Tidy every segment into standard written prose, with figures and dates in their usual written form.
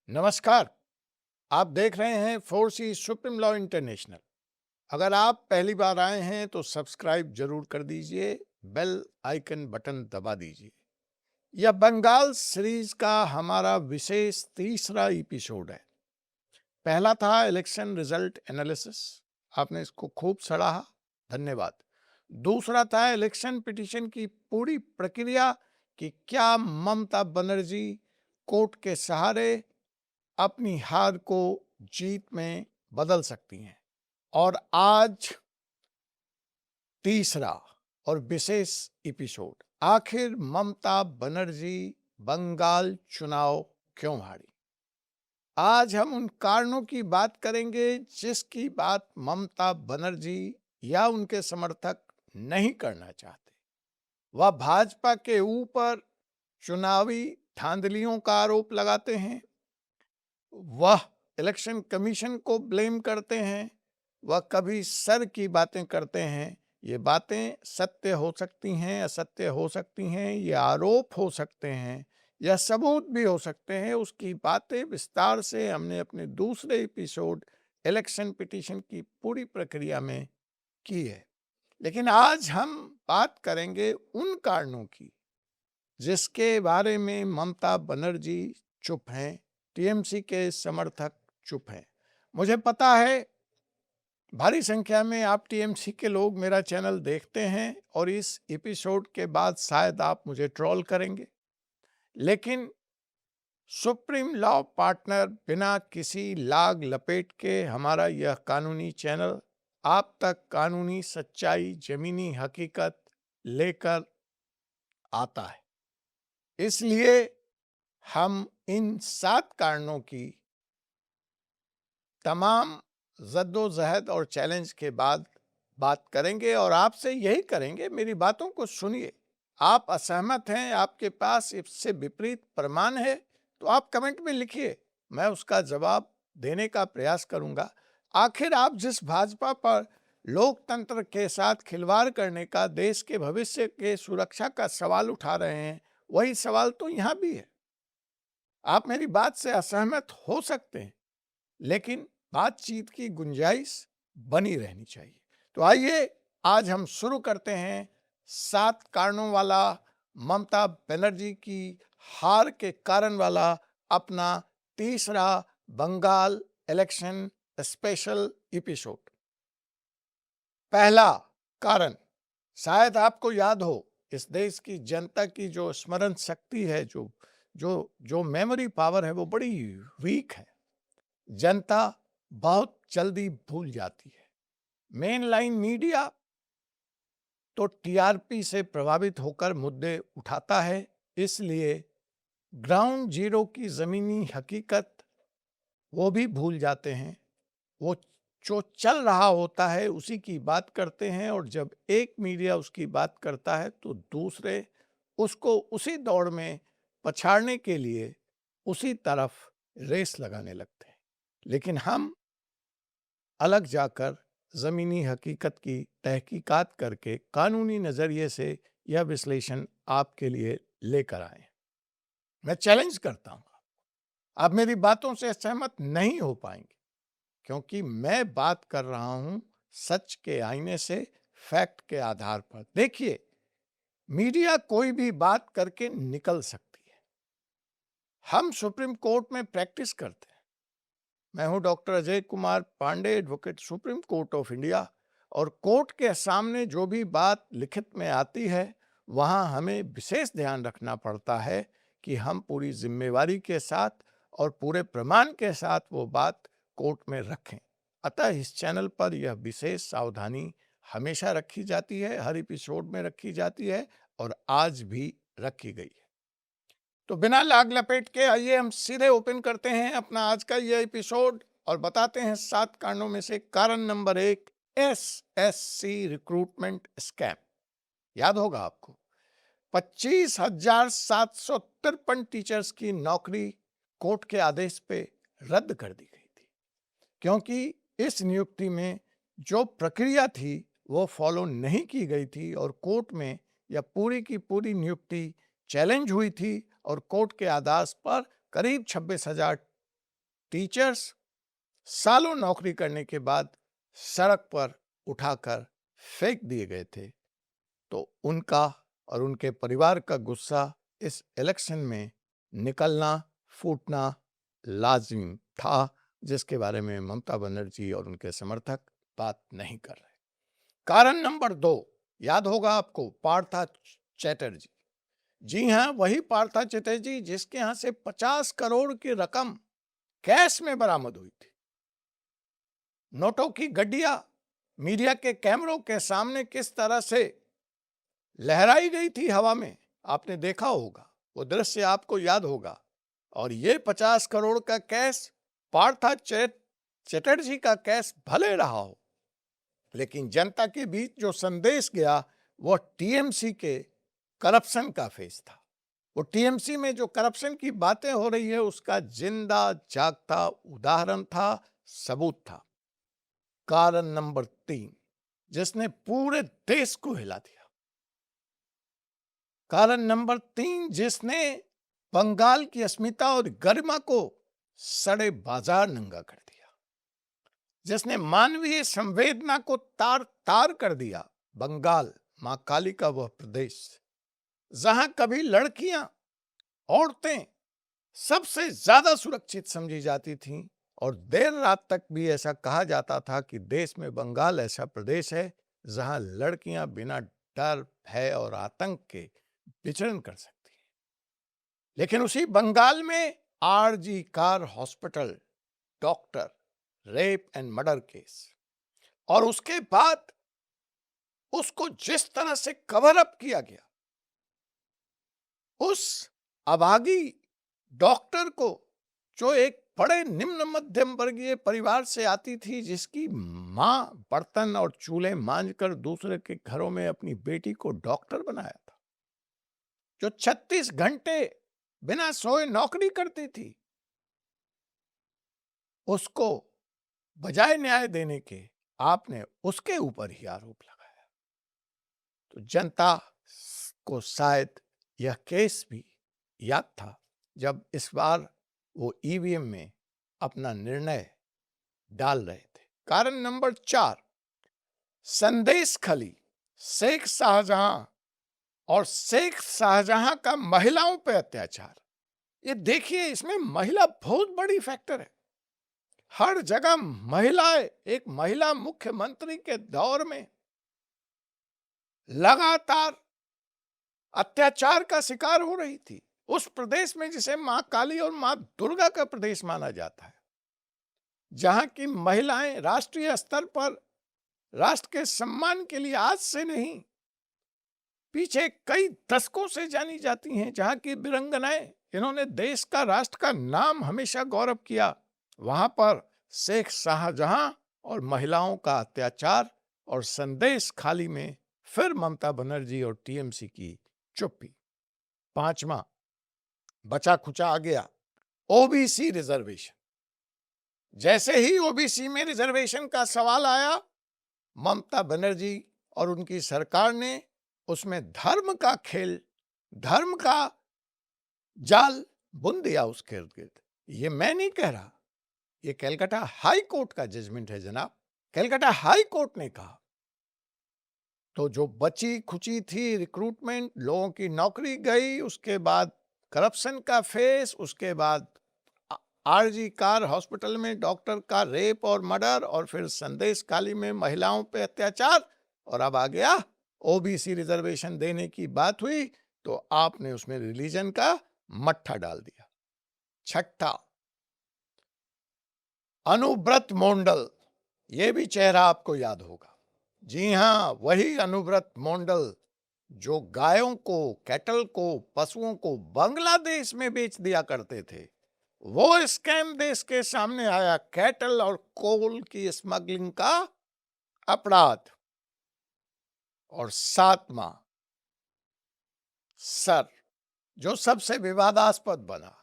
नमस्कार। आप देख रहे हैं 4C सुप्रीम लॉ इंटरनेशनल। अगर आप पहली बार आए हैं तो सब्सक्राइब जरूर कर दीजिए, बेल आइकन बटन दबा दीजिए। यह बंगाल सीरीज का हमारा विशेष तीसरा एपिसोड है। पहला था इलेक्शन रिजल्ट एनालिसिस, आपने इसको खूब सराहा, धन्यवाद। दूसरा था इलेक्शन पिटीशन की पूरी प्रक्रिया कि क्या ममता बनर्जी कोर्ट के सहारे अपनी हार को जीत में बदल सकती हैं। और आज तीसरा और विशेष एपिसोड, आखिर ममता बनर्जी बंगाल चुनाव क्यों हारी। आज हम उन कारणों की बात करेंगे जिसकी बात ममता बनर्जी या उनके समर्थक नहीं करना चाहते। वह भाजपा के ऊपर चुनावी धांधलियों का आरोप लगाते हैं, वह इलेक्शन कमीशन को ब्लेम करते हैं, वह कभी सर की बातें करते हैं। ये बातें सत्य हो सकती हैं, असत्य हो सकती हैं, ये आरोप हो सकते हैं या सबूत भी हो सकते हैं। उसकी बातें विस्तार से हमने अपने दूसरे एपिसोड इलेक्शन पिटीशन की पूरी प्रक्रिया में की है। लेकिन आज हम बात करेंगे उन कारणों की जिसके बारे में ममता बनर्जी चुप हैं, टीएमसी के समर्थक चुप हैं। मुझे पता है भारी संख्या में आप टीएमसी के लोग मेरा चैनल देखते हैं और इस एपिसोड के बाद शायद आप मुझे ट्रोल करेंगे, लेकिन सुप्रीम लॉ पार्टनर बिना किसी लाग लपेट के हमारा यह कानूनी चैनल आप तक कानूनी सच्चाई, जमीनी हकीकत लेकर आता है। इसलिए हम इन 7 कारणों की तमाम जद्दोजहद और चैलेंज के बाद बात करेंगे और आपसे यही करेंगे, मेरी बातों को सुनिए। आप असहमत हैं, आपके पास इससे विपरीत प्रमाण है, तो आप कमेंट में लिखिए, मैं उसका जवाब देने का प्रयास करूंगा। आखिर आप जिस भाजपा पर लोकतंत्र के साथ खिलवाड़ करने का, देश के भविष्य के सुरक्षा का सवाल उठा रहे हैं, वही सवाल तो यहां भी है। आप मेरी बात से असहमत हो सकते हैं, लेकिन बातचीत की गुंजाइश बनी रहनी चाहिए। तो आइए आज हम शुरू करते हैं 7 कारणों वाला, ममता बनर्जी की हार के कारण वाला अपना तीसरा बंगाल इलेक्शन स्पेशल एपिसोड। पहला कारण, शायद आपको याद हो, इस देश की जनता की जो स्मरण शक्ति है, जो जो जो मेमोरी पावर है, वो बड़ी वीक है। जनता बहुत जल्दी भूल जाती है। मेन लाइन मीडिया तो टीआरपी से प्रभावित होकर मुद्दे उठाता है, इसलिए ग्राउंड जीरो की जमीनी हकीकत वो भी भूल जाते हैं। वो जो चल रहा होता है उसी की बात करते हैं, और जब एक मीडिया उसकी बात करता है तो दूसरे उसको उसी दौड़ में पछाड़ने के लिए उसी तरफ रेस लगाने लगते हैं। लेकिन हम अलग जाकर ज़मीनी हकीकत की तहकीकात करके कानूनी नज़रिए से यह विश्लेषण आपके लिए लेकर आए। मैं चैलेंज करता हूँ, आप मेरी बातों से सहमत नहीं हो पाएंगे, क्योंकि मैं बात कर रहा हूं सच के आईने से, फैक्ट के आधार पर। देखिए, मीडिया कोई भी बात करके निकल सकती है। हम सुप्रीम कोर्ट में प्रैक्टिस करते हैं। मैं हूं doctor Ajay Kumar Pandey, advocate, Supreme Court of India, और कोर्ट के सामने जो भी बात लिखित में आती है वहां हमें विशेष ध्यान रखना पड़ता है कि हम पूरी जिम्मेवारी के साथ और पूरे प्रमाण के साथ वो बात कोर्ट में रखें। अतः इस चैनल पर यह विशेष सावधानी हमेशा रखी जाती है, हर एपिसोड में रखी जाती है और आज भी रखी गई है। तो बिना लाग लपेट के आइए हम सीधे ओपन करते हैं अपना आज का यह एपिसोड और बताते हैं 7 कारणों में से कारण नंबर 1, एसएससी रिक्रूटमेंट स्कैम। याद होगा आपको, 25,753 टीचर्स की नौकरी कोर्ट के आदेश पे रद्द कर दी गई थी, क्योंकि इस नियुक्ति में जो प्रक्रिया थी वो फॉलो नहीं की गई थी और कोर्ट में यह पूरी की पूरी नियुक्ति चैलेंज हुई थी और कोर्ट के आदेश पर करीब 26,000 टीचर्स सालों नौकरी करने के बाद सड़क पर उठाकर फेंक दिए गए थे, तो उनका और उनके परिवार का गुस्सा इस इलेक्शन में निकलना फूटना लाजिम था, जिसके बारे में ममता बनर्जी और उनके समर्थक बात नहीं कर रहे। कारण नंबर 2, याद होगा आपको, पार्था चैटर्जी। जी हां, वही पार्था चैटर्जी जिसके यहां से 50 करोड़ की रकम कैश में बरामद हुई थी। नोटों की गड्डियां मीडिया के कैमरों के सामने किस तरह से लहराई गई थी हवा में, आपने देखा होगा, वो दृश्य आपको याद होगा। और ये 50 करोड़ का कैश पार्था चैटर्जी का कैश भले रहा हो, लेकिन जनता के बीच जो संदेश गया वो टीएमसी के करप्शन का फेस था। वो टीएमसी में जो करप्शन की बातें हो रही है उसका जिंदा जागता उदाहरण था, सबूत था। कारण नंबर 3, जिसने पूरे देश को हिला दिया। कारण नंबर 3, जिसने बंगाल की अस्मिता और गरिमा को सड़े बाजार नंगा कर दिया, जिसने मानवीय संवेदना को तार तार कर दिया। बंगाल, मां काली का वह प्रदेश जहां कभी लड़कियां, औरतें सबसे ज्यादा सुरक्षित समझी जाती थीं, और देर रात तक भी ऐसा कहा जाता था कि देश में बंगाल ऐसा प्रदेश है जहां लड़कियां बिना डर, भय और आतंक के विचरण कर सकती हैं। लेकिन उसी बंगाल में RG Kar hospital doctor rape and murder case, और उसके बाद उसको जिस तरह से कवर अप किया गया, उस अभागी डॉक्टर को जो एक बड़े निम्न मध्यम वर्गीय परिवार से आती थी, जिसकी मां बर्तन और चूल्हे मांजकर दूसरे के घरों में अपनी बेटी को डॉक्टर बनाया था, जो 36 घंटे बिना सोए नौकरी करती थी, उसको बजाय न्याय देने के आपने उसके ऊपर ही आरोप लगाया। तो जनता को शायद यह केस भी याद था जब इस बार वो ईवीएम में अपना निर्णय डाल रहे थे। कारण नंबर 4, संदेश खली, शेख शाहजहां और शेख शाहजहां का महिलाओं पर अत्याचार। ये देखिए, इसमें महिला बहुत बड़ी फैक्टर है। हर जगह महिलाएं, एक महिला मुख्यमंत्री के दौर में लगातार अत्याचार का शिकार हो रही थी, उस प्रदेश में जिसे मां काली और मां दुर्गा का प्रदेश माना जाता है, जहां की महिलाएं राष्ट्रीय स्तर पर राष्ट्र के सम्मान के लिए आज से नहीं, पीछे कई दशकों से जानी जाती हैं, जहां की वीरांगनाएं, इन्होंने देश का, राष्ट्र का नाम हमेशा गौरव किया, वहां पर शेख शाहजहां और महिलाओं का अत्याचार और संदेश खाली में फिर ममता बनर्जी और टीएमसी की चुप्पी। 5वां बचा खुचा आ गया, ओबीसी रिजर्वेशन। जैसे ही ओबीसी में रिजर्वेशन का सवाल आया, ममता बनर्जी और उनकी सरकार ने उसमें धर्म का खेल, धर्म का जाल बुन दिया उसके इर्द गिर्द। ये मैं नहीं कह रहा, ये कलकत्ता हाई कोर्ट का जजमेंट है जनाब। कलकत्ता हाई कोर्ट ने कहा। तो जो बची खुची थी रिक्रूटमेंट, लोगों की नौकरी गई, उसके बाद करप्शन का फेस, उसके बाद आरजी कार हॉस्पिटल में डॉक्टर का रेप और मर्डर, और फिर संदेश खाली में महिलाओं पे अत्याचार, और अब आ गया ओबीसी रिजर्वेशन देने की बात हुई तो आपने उसमें रिलीजन का मट्ठा डाल दिया। 6, अनुव्रत मोंडल, ये भी चेहरा आपको याद होगा। जी हां, वही अनुव्रत मोंडल जो गायों को, कैटल को, पशुओं को बांग्लादेश में बेच दिया करते थे, वो स्कैम देश के सामने आया। कैटल और कोल की स्मगलिंग का अपराध। और 7वां सर, जो सबसे विवादास्पद बना,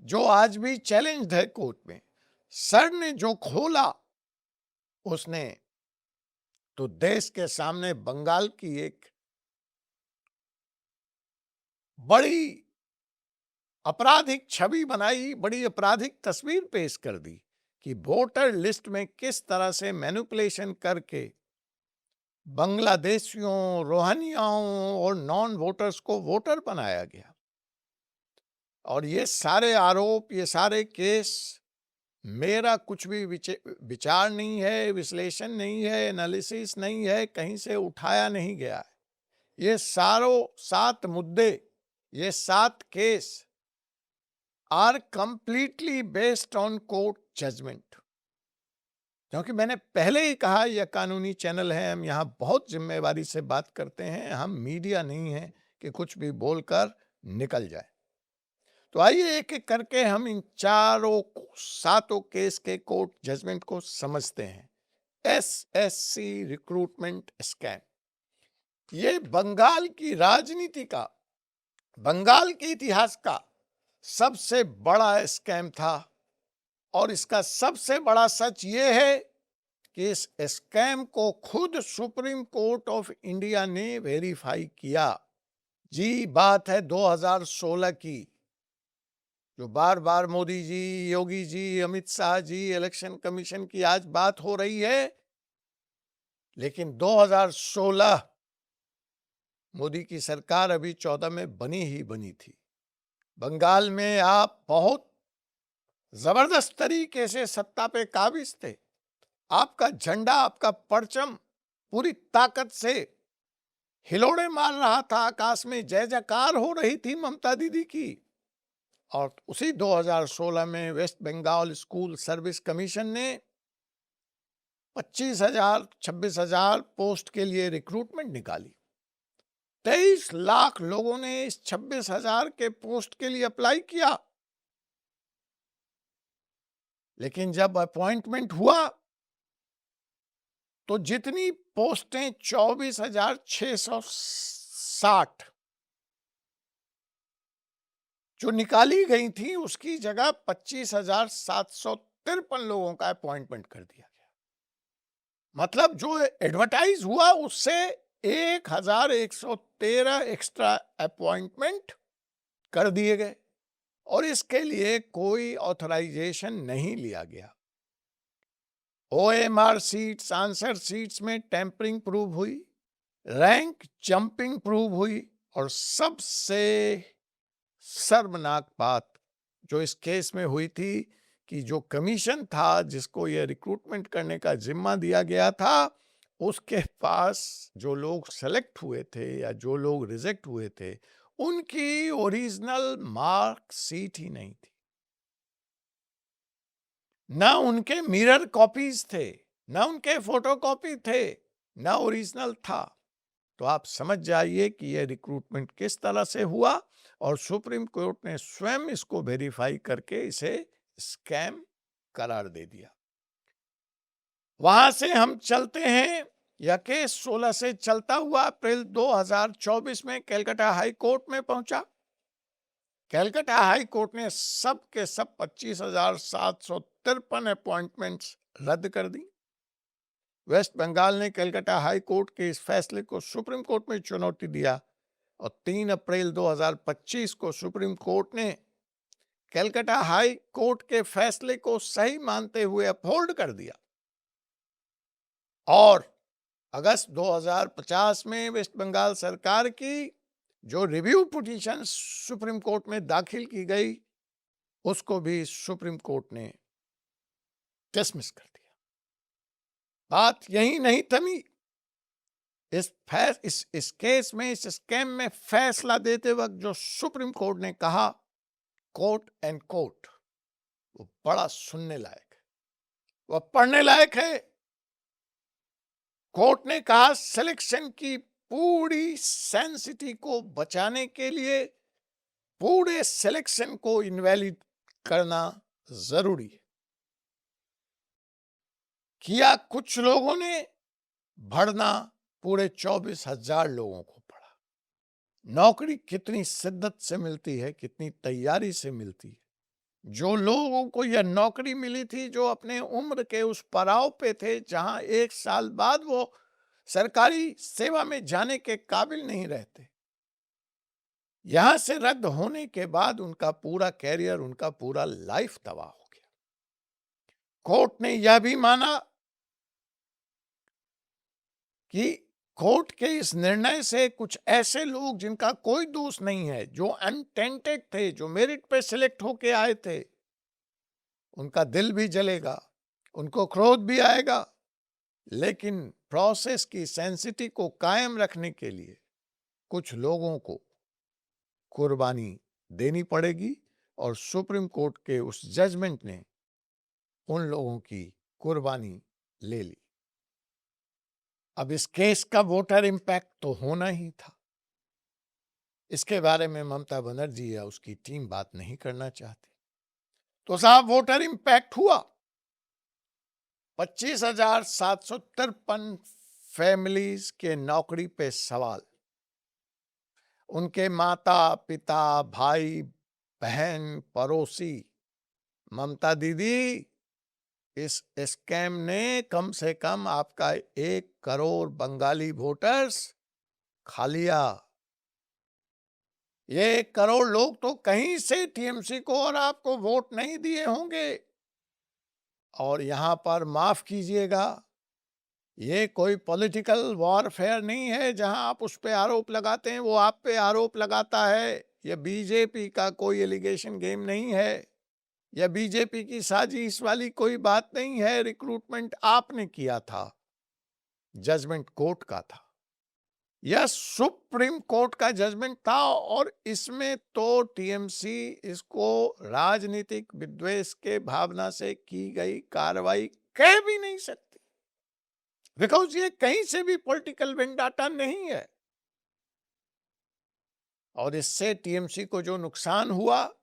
जो आज भी चैलेंज है कोर्ट में, सर ने जो खोला, उसने तो देश के सामने बंगाल की एक बड़ी आपराधिक छवि बनाई, बड़ी आपराधिक तस्वीर पेश कर दी कि वोटर लिस्ट में किस तरह से मैनिपुलेशन करके बांग्लादेशियों, रोहिंग्याओं और नॉन वोटर्स को वोटर बनाया गया। और ये सारे आरोप, ये सारे केस मेरा कुछ भी विचार नहीं है, विश्लेषण नहीं है, एनालिसिस नहीं है, कहीं से उठाया नहीं गया है। ये सारों 7 मुद्दे, ये 7 case are completely based on court judgment. क्योंकि मैंने पहले ही कहा, यह कानूनी चैनल है, हम यहाँ बहुत जिम्मेवारी से बात करते हैं, हम मीडिया नहीं है कि कुछ भी बोलकर निकल जाए। तो आइए एक एक करके हम इन 7 केस के कोर्ट जजमेंट को समझते हैं। एसएससी रिक्रूटमेंट स्कैम, ये बंगाल की राजनीति का, बंगाल के इतिहास का सबसे बड़ा स्कैम था। और इसका सबसे बड़ा सच ये है कि इस स्कैम को खुद सुप्रीम कोर्ट ऑफ इंडिया ने वेरीफाई किया। जी, बात है 2016 की, जो बार बार मोदी जी, योगी जी, अमित शाह जी, इलेक्शन कमीशन की आज बात हो रही है, लेकिन 2016 मोदी की सरकार अभी 14 में बनी ही बनी थी। बंगाल में आप बहुत जबरदस्त तरीके से सत्ता पे काबिज थे। आपका झंडा, आपका परचम पूरी ताकत से हिलोड़े मार रहा था, आकाश में जय जयकार हो रही थी ममता दीदी की। और उसी 2016 में West Bengal School Service Commission ने 25,000 26,000 पोस्ट के लिए रिक्रूटमेंट निकाली। 23 लाख लोगों ने इस 26,000 के पोस्ट के लिए अप्लाई किया। लेकिन जब अपॉइंटमेंट हुआ तो जितनी पोस्टें 24,660 जो निकाली गई थी, उसकी जगह 25,753 लोगों का अपॉइंटमेंट कर दिया गया। मतलब जो एडवर्टाइज हुआ उससे 1,113 एक्स्ट्रा अपॉइंटमेंट कर दिए गए और इसके लिए कोई ऑथराइजेशन नहीं लिया गया। OMR सीट्स, आंसर सीट्स में टेम्परिंग प्रूव हुई, रैंक जंपिंग प्रूव हुई, और सबसे शर्मनाक बात जो इस केस में हुई थी कि जो कमीशन था जिसको यह रिक्रूटमेंट करने का जिम्मा दिया गया था, उसके पास जो लोग सेलेक्ट हुए थे या जो लोग रिजेक्ट हुए थे, उनकी ओरिजिनल मार्क सीट ही नहीं थी। ना उनके मिरर कॉपीज थे, ना उनके फोटोकॉपी थे, ना ओरिजिनल था। तो आप समझ जाइए कि यह रिक्रूटमेंट किस तरह से हुआ, और सुप्रीम कोर्ट ने स्वयं इसको वेरीफाई करके इसे स्कैम करार दे दिया। वहां से हम चलते हैं, यह केस 16 से चलता हुआ अप्रैल 2024 में कलकत्ता हाई कोर्ट में पहुंचा। कलकत्ता हाई कोर्ट ने सब के सब 25,753 अपॉइंटमेंट्स रद्द कर दी। वेस्ट बंगाल ने कलकत्ता हाई कोर्ट के इस फैसले को सुप्रीम कोर्ट में चुनौती दिया और 3 अप्रैल 2025 को सुप्रीम कोर्ट ने कलकत्ता हाई कोर्ट के फैसले को सही मानते हुए अपहोल्ड कर दिया। और अगस्त 2050 में वेस्ट बंगाल सरकार की जो रिव्यू पिटीशन सुप्रीम कोर्ट में दाखिल की गई, उसको भी सुप्रीम कोर्ट ने डिसमिस कर दिया। बात यही नहीं थमी। इस केस में, इस स्कैम में फैसला देते वक्त जो सुप्रीम कोर्ट ने कहा, कोर्ट एंड कोर्ट, वो बड़ा सुनने लायक है, वह पढ़ने लायक है। कोर्ट ने कहा सिलेक्शन की पूरी सेंसिटी को बचाने के लिए पूरे सिलेक्शन को इनवैलिड करना जरूरी है। किया कुछ लोगों ने, भरना पूरे 24,000 लोगों को पड़ा। नौकरी कितनी शिद्दत से मिलती है, कितनी तैयारी से मिलती है। जो लोगों को यह नौकरी मिली थी, जो अपने उम्र के उस पड़ाव पे थे जहां 1 साल बाद वो सरकारी सेवा में जाने के काबिल नहीं रहते, यहां से रद्द होने के बाद उनका पूरा कैरियर, उनका पूरा लाइफ तबाह हो गया। कोर्ट ने यह भी माना कि कोर्ट के इस निर्णय से कुछ ऐसे लोग जिनका कोई दोष नहीं है, जो अनटेंटेड थे, जो मेरिट पे सिलेक्ट होके आए थे, उनका दिल भी जलेगा, उनको क्रोध भी आएगा, लेकिन प्रोसेस की सेंसिटी को कायम रखने के लिए कुछ लोगों को कुर्बानी देनी पड़ेगी और सुप्रीम कोर्ट के उस जजमेंट ने उन लोगों की कुर्बानी ले ली। अब इस केस का वोटर इंपैक्ट तो होना ही था। इसके बारे में ममता बनर्जी या उसकी टीम बात नहीं करना चाहती। तो साहब, वोटर इंपैक्ट हुआ। 25,753 फैमिलीज के नौकरी पे सवाल, उनके माता पिता, भाई बहन, पड़ोसी। ममता दीदी, इस स्कैम ने कम से कम आपका 1 करोड़ बंगाली वोटर्स खा लिया। ये 1 करोड़ लोग तो कहीं से टीएमसी को और आपको वोट नहीं दिए होंगे। और यहां पर माफ कीजिएगा, ये कोई पॉलिटिकल वॉरफेयर नहीं है जहां आप उस पे आरोप लगाते हैं वो आप पे आरोप लगाता है। यह बीजेपी का कोई एलिगेशन गेम नहीं है, यह बीजेपी की साजिश वाली कोई बात नहीं है। रिक्रूटमेंट आपने किया था, जजमेंट कोर्ट का था, यह सुप्रीम कोर्ट का जजमेंट था। और इसमें तो टीएमसी इसको राजनीतिक विद्वेष के भावना से की गई कार्रवाई कह भी नहीं सकती, बिकॉज ये कहीं से भी पॉलिटिकल वेंडाटा नहीं है। और इससे टीएमसी को जो नुकसान हुआ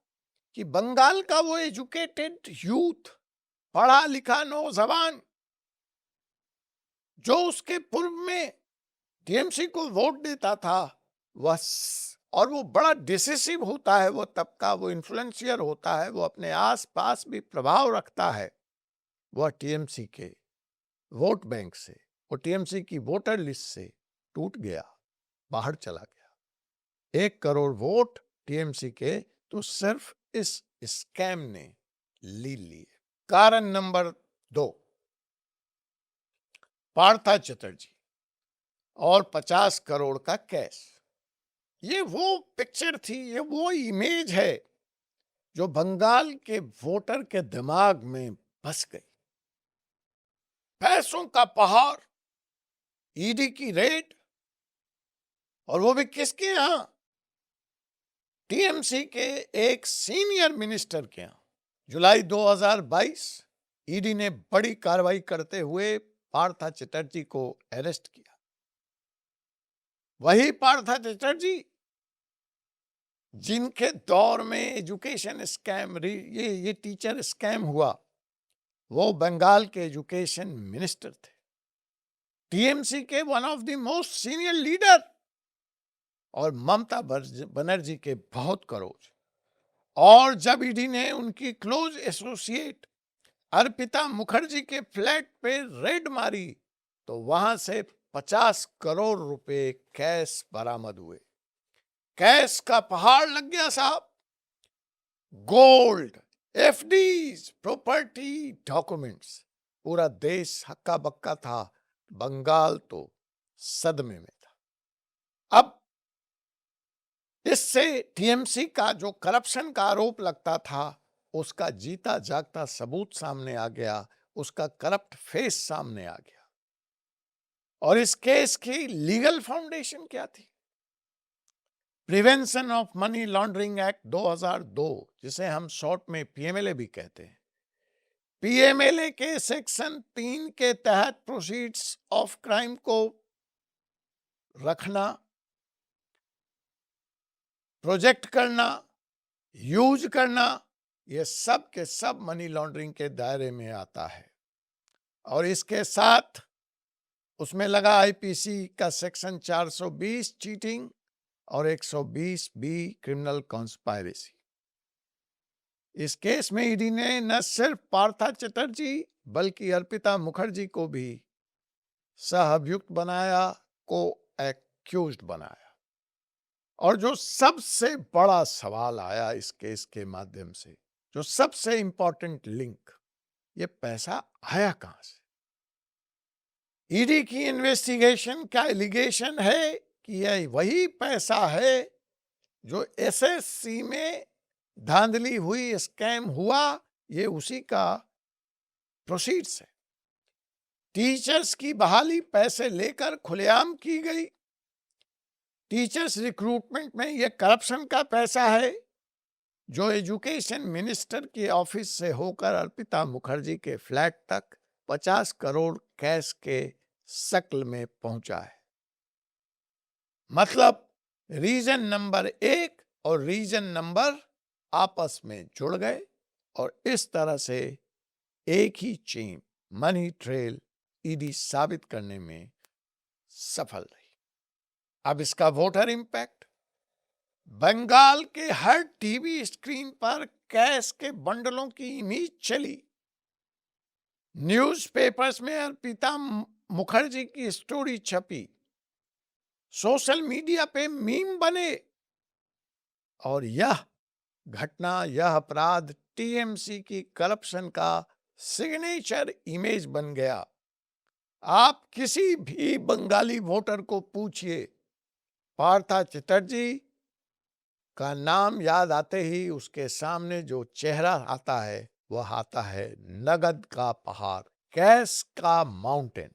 कि बंगाल का वो एजुकेटेड यूथ, पढ़ा लिखा नौजवान, जो उसके पूर्व में टीएमसी को वोट देता था, वह और वो बड़ा डिसिसिव होता है, वो तबका, वो इन्फ्लुएंशियर होता है, वो अपने आस पास भी प्रभाव रखता है, वह टीएमसी के वोट बैंक से, वो टीएमसी की वोटर लिस्ट से टूट गया, बाहर चला गया। 1 करोड़ वोट टीएमसी के तो सिर्फ इस स्कैम ने ले लिए। कारण नंबर 2, पार्था चटर्जी और 50 करोड़ का कैश। ये वो पिक्चर थी, ये वो इमेज है जो बंगाल के वोटर के दिमाग में बस गई। पैसों का पहाड़, ईडी की रेड, और वो भी किसके यहां? टीएमसी के एक सीनियर मिनिस्टर के यहां। जुलाई 2022 ईडी ने बड़ी कार्रवाई करते हुए पार्था चटर्जी को अरेस्ट किया। वही पार्था चटर्जी जिनके दौर में एजुकेशन स्कैम, ये टीचर स्कैम हुआ, वो बंगाल के एजुकेशन मिनिस्टर थे, टीएमसी के one of the most senior leader, और ममता बनर्जी के बहुत क्लोज। और जब ईडी ने उनकी क्लोज एसोसिएट अर्पिता मुखर्जी के फ्लैट पे रेड मारी, तो वहां से 50 करोड़ रुपए कैश बरामद हुए। कैश का पहाड़ लग गया साहब। गोल्ड, एफडीज, प्रॉपर्टी, डॉक्यूमेंट्स, पूरा देश हक्का बक्का था, बंगाल तो सदमे में था। अब इससे टीएमसी का जो करप्शन का आरोप लगता था, उसका जीता जागता सबूत सामने आ गया, उसका करप्ट फेस सामने आ गया। और इस केस की लीगल फाउंडेशन क्या थी? Prevention of money laundering act 2002, जिसे हम शॉर्ट में पीएमएलए भी कहते हैं। पीएमएलए के सेक्शन 3 के तहत प्रोसीड्स ऑफ क्राइम को रखना, प्रोजेक्ट करना, यूज करना, ये सब के सब मनी लॉन्ड्रिंग के दायरे में आता है। और इसके साथ उसमें लगा आईपीसी का सेक्शन 420 चीटिंग और 120 बी क्रिमिनल कॉन्स्पायरेसी। इस केस में ईडी ने न सिर्फ पार्था चटर्जी बल्कि अर्पिता मुखर्जी को भी सह अभियुक्त बनाया, को एक्यूज्ड बनाया। और जो सबसे बड़ा सवाल आया इस केस के माध्यम से, जो सबसे इंपॉर्टेंट लिंक, ये पैसा आया कहां से? ईडी की इन्वेस्टिगेशन का एलिगेशन है कि यह वही पैसा है जो एसएससी में धांधली हुई, स्कैम हुआ, ये उसी का प्रोसीड्स है। टीचर्स की बहाली पैसे लेकर खुलेआम की गई। टीचर्स रिक्रूटमेंट में यह करप्शन का पैसा है जो एजुकेशन मिनिस्टर के ऑफिस से होकर अर्पिता मुखर्जी के फ्लैट तक 50 करोड़ कैश के शक्ल में पहुंचा है। मतलब रीजन नंबर 1 और रीजन नंबर आपस में जुड़ गए और इस तरह से एक ही चेन, मनी ट्रेल, ईडी साबित करने में सफल रही। अब इसका वोटर इंपैक्ट, बंगाल के हर टीवी स्क्रीन पर कैश के बंडलों की इमेज चली। न्यूज़पेपर्स में अर्पिता मुखर्जी की स्टोरी छपी, सोशल मीडिया पे मीम बने और यह घटना, यह अपराध टीएमसी की करप्शन का सिग्नेचर इमेज बन गया। आप किसी भी बंगाली वोटर को पूछिए, पार्था चटर्जी का नाम याद आते ही उसके सामने जो चेहरा आता है वह आता है नगद का पहाड़, कैश का माउंटेन।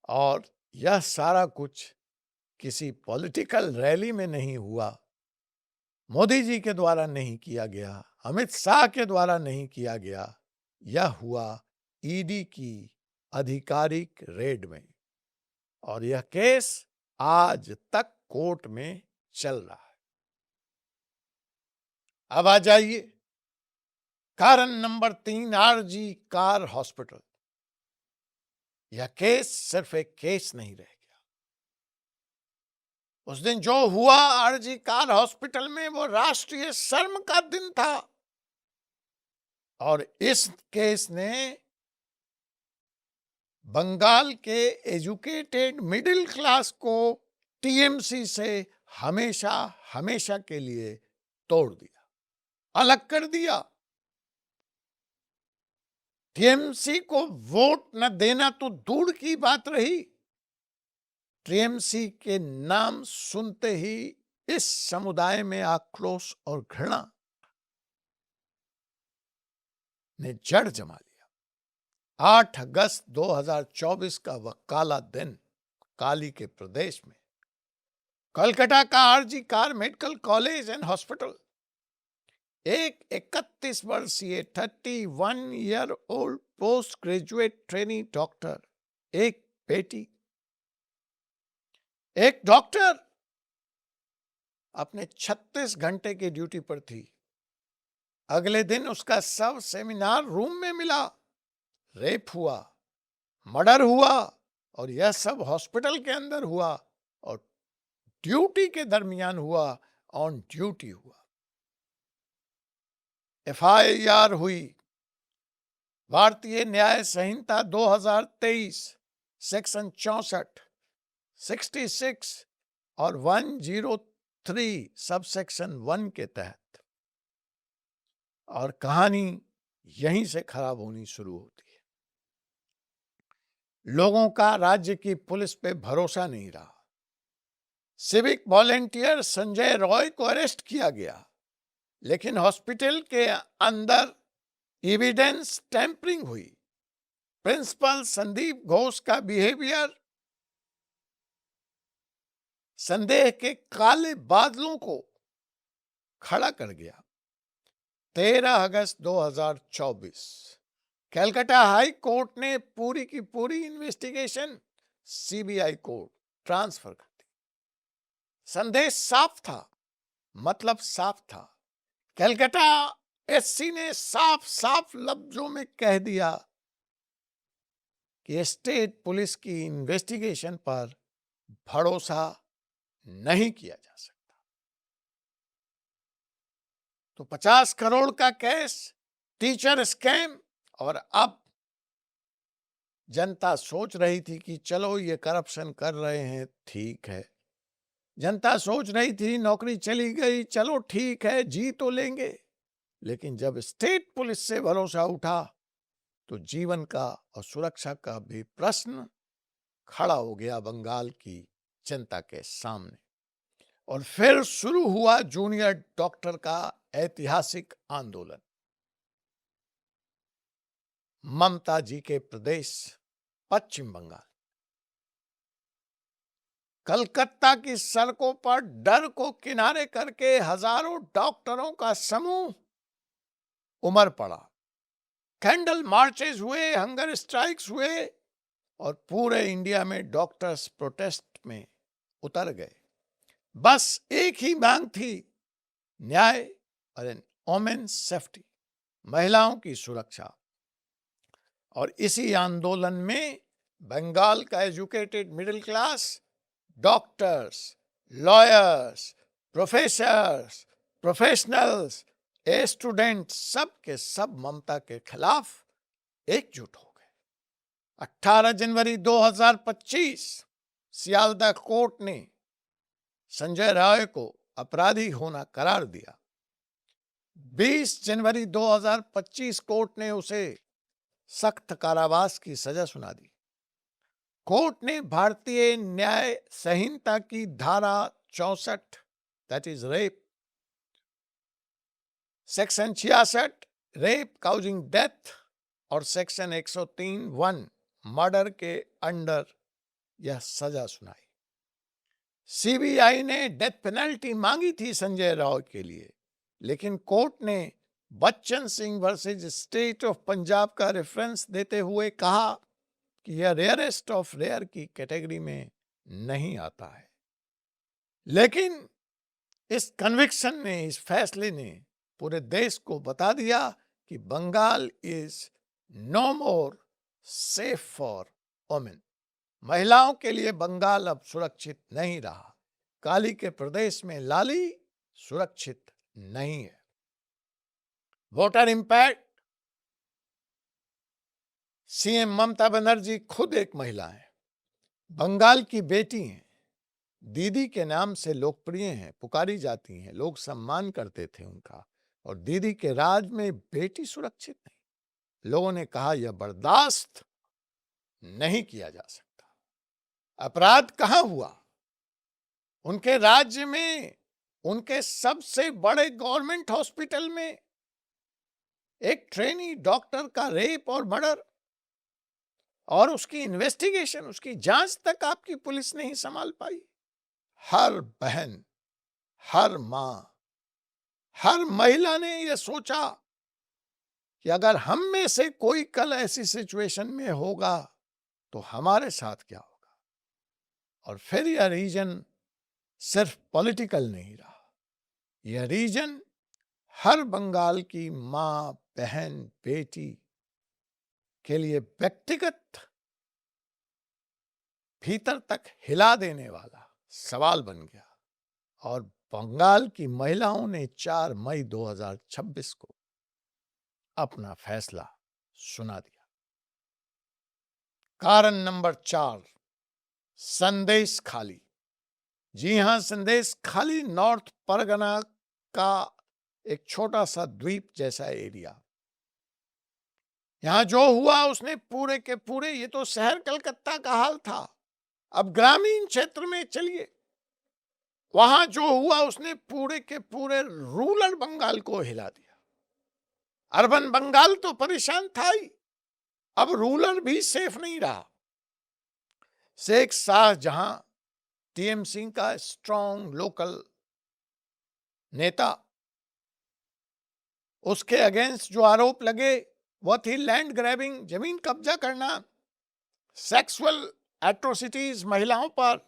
और यह सारा कुछ किसी पॉलिटिकल रैली में नहीं हुआ, मोदी जी के द्वारा नहीं किया गया, अमित शाह के द्वारा नहीं किया गया, यह हुआ ईडी की आधिकारिक रेड में। और यह केस आज तक कोर्ट में चल रहा है। अब आ जाइए कारण नंबर 3, आरजी कार हॉस्पिटल। यह केस सिर्फ एक केस नहीं रह गया। उस दिन जो हुआ आरजी कार हॉस्पिटल में वो राष्ट्रीय शर्म का दिन था। और इस केस ने बंगाल के एजुकेटेड मिडिल क्लास को टीएमसी से हमेशा हमेशा के लिए तोड़ दिया, अलग कर दिया। टीएमसी को वोट न देना तो दूर की बात रही, टीएमसी के नाम सुनते ही इस समुदाय में आक्रोश और घृणा ने जड़ जमा लिया। 8 अगस्त 2024 का वह काला दिन, काली के प्रदेश में कलकत्ता का RG Kar medical college and hospital, एक 31 वर्षीय 31 year old post graduate trainee doctor, एक बेटी, एक डॉक्टर अपने 36 घंटे की ड्यूटी पर थी। अगले दिन उसका शव सेमिनार रूम में मिला। रेप हुआ, मर्डर हुआ और यह सब हॉस्पिटल के अंदर हुआ और ड्यूटी के दरमियान हुआ, ऑन ड्यूटी हुआ। एफआईआर हुई। भारतीय न्याय संहिता 2023 सेक्शन 64, 66 और 103 सब सेक्शन 1 के तहत। और कहानी यहीं से खराब होनी शुरू होती है। लोगों का राज्य की पुलिस पे भरोसा नहीं रहा। सिविक वॉलेंटियर संजय रॉय को अरेस्ट किया गया, लेकिन हॉस्पिटल के अंदर एविडेंस टैंपरिंग हुई। प्रिंसिपल संदीप घोष का बिहेवियर संदेह के काले बादलों को खड़ा कर गया। 13 अगस्त 2024 कलकत्ता हाई कोर्ट ने पूरी की पूरी इन्वेस्टिगेशन सीबीआई कोर्ट ट्रांसफर कर दी। संदेश साफ था, मतलब साफ था। कलकत्ता एससी ने साफ साफ लफ्जों में कह दिया कि स्टेट पुलिस की इन्वेस्टिगेशन पर भरोसा नहीं किया जा सकता। तो 50 करोड़ का केस, टीचर स्कैम, और अब जनता सोच रही थी कि चलो ये करप्शन कर रहे हैं, ठीक है, जनता सोच रही थी नौकरी चली गई, चलो ठीक है, जी तो लेंगे। लेकिन जब स्टेट पुलिस से भरोसा उठा तो जीवन का और सुरक्षा का भी प्रश्न खड़ा हो गया बंगाल की जनता के सामने। और फिर शुरू हुआ जूनियर डॉक्टर का ऐतिहासिक आंदोलन। ममता जी के प्रदेश पश्चिम बंगाल, कलकत्ता की सड़कों पर डर को किनारे करके हजारों डॉक्टरों का समूह उमड़ पड़ा। कैंडल मार्चेस हुए, हंगर स्ट्राइक्स हुए और पूरे इंडिया में डॉक्टर्स प्रोटेस्ट में उतर गए। बस एक ही मांग थी, न्याय और एन वोमेन्स सेफ्टी, महिलाओं की सुरक्षा। और इसी आंदोलन में बंगाल का educated middle class, doctors, lawyers, professors, professionals, students, सब के सब ममता के खिलाफ एकजुट हो गए। 18 जनवरी 2025 सियालदह कोर्ट ने संजय राय को अपराधी होना करार दिया। 20 जनवरी 2025 कोर्ट ने उसे सख्त कारावास की सजा सुना दी। कोर्ट ने भारतीय न्याय संहिता की धारा 64 that is rape, section 66 rape causing death और सेक्शन 103(1) मर्डर के अंडर यह सजा सुनाई। सीबीआई ने डेथ पेनल्टी मांगी थी संजय राव के लिए, लेकिन कोर्ट ने Bachchan Singh versus state of Punjab का रेफरेंस देते हुए कहा कि यह रेयरेस्ट ऑफ रेयर की कैटेगरी में नहीं आता है। लेकिन इस कन्विक्शन ने, इस फैसले ने पूरे देश को बता दिया कि Bengal is no more safe for women. महिलाओं के लिए बंगाल अब सुरक्षित नहीं रहा। काली के प्रदेश में लाली सुरक्षित नहीं है। Voter impact, CM Mamata Banerjee खुद एक महिला है, बंगाल की बेटी हैं, दीदी के नाम से लोकप्रिय हैं, पुकारी जाती हैं, लोग सम्मान करते थे उनका। और दीदी के राज में बेटी सुरक्षित नहीं। लोगों ने कहा यह बर्दाश्त नहीं किया जा सकता। अपराध कहां हुआ? उनके राज्य में, उनके सबसे बड़े गवर्नमेंट हॉस्पिटल में एक ट्रेनी डॉक्टर का रेप और मर्डर, और उसकी इन्वेस्टिगेशन, उसकी जांच तक आपकी पुलिस नहीं संभाल पाई। हर बहन, हर मां, हर महिला ने यह सोचा कि अगर हम में से कोई कल ऐसी सिचुएशन में होगा तो हमारे साथ क्या होगा। और फिर यह रीजन सिर्फ पॉलिटिकल नहीं रहा, यह रीजन हर बंगाल की मां, बहन, बेटी के लिए व्यक्तिगत भीतर तक हिला देने वाला सवाल बन गया। और बंगाल की महिलाओं ने 4 मई 2026 को अपना फैसला सुना दिया। कारण नंबर 4, संदेश खाली। जी हां, संदेश खाली नॉर्थ परगना का एक छोटा सा द्वीप जैसा एरिया। यहां जो हुआ उसने पूरे के पूरे, ये तो शहर कलकत्ता का हाल था, अब ग्रामीण क्षेत्र में चलिए, वहां जो हुआ उसने पूरे के पूरे रूरल बंगाल को हिला दिया। अर्बन बंगाल तो परेशान था ही, अब रूरल भी सेफ नहीं रहा। शेख शाहजहां, टीएमसी का स्ट्रॉन्ग लोकल नेता, उसके अगेंस्ट जो आरोप लगे वो थी लैंड ग्रैबिंग, जमीन कब्जा करना, सेक्सुअल एट्रोसिटीज महिलाओं पर,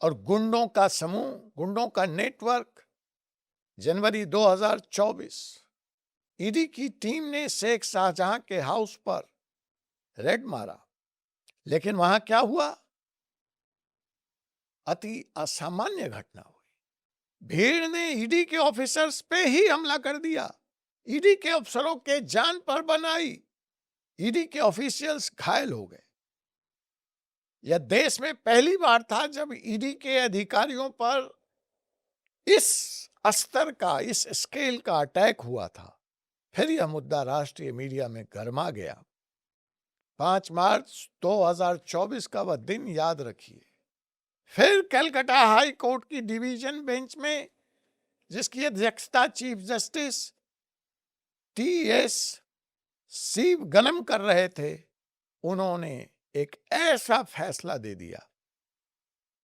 और गुंडों का समूह, गुंडों का नेटवर्क। जनवरी 2024 ईडी की टीम ने शेख शाहजहां के हाउस पर रेड मारा, लेकिन वहां क्या हुआ? अति असामान्य घटना हुई। भीड़ ने ईडी के ऑफिसर्स पे ही हमला कर दिया, ईडी के अफसरों के जान पर बनाई, ईडी के ऑफिशियल्स घायल हो गए। यह देश में पहली बार था जब ईडी के अधिकारियों पर इस स्तर का, इस स्केल का अटैक हुआ था। फिर यह मुद्दा राष्ट्रीय मीडिया में गरमा गया। 5 मार्च 2024 का वह दिन याद रखिए। फिर कलकत्ता हाई कोर्ट की डिवीजन बेंच में, जिसकी अध्यक्षता चीफ जस्टिस टी.एस. शिवगनम कर रहे थे, उन्होंने एक ऐसा फैसला दे दिया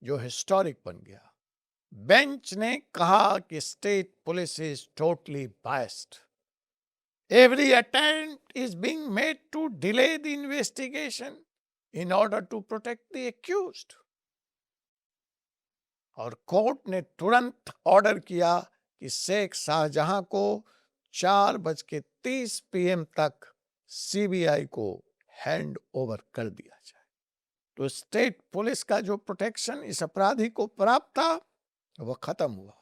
जो हिस्टोरिक बन गया। बेंच ने कहा कि state police is totally biased. Every attempt is being made to delay the investigation in order to protect the accused. और कोर्ट ने तुरंत ऑर्डर किया कि शेख शाहजहां को 4:30 PM तक सीबीआई को हैंड ओवर कर दिया जाए। तो स्टेट पुलिस का जो प्रोटेक्शन इस अपराधी को प्राप्त था वह खत्म हुआ।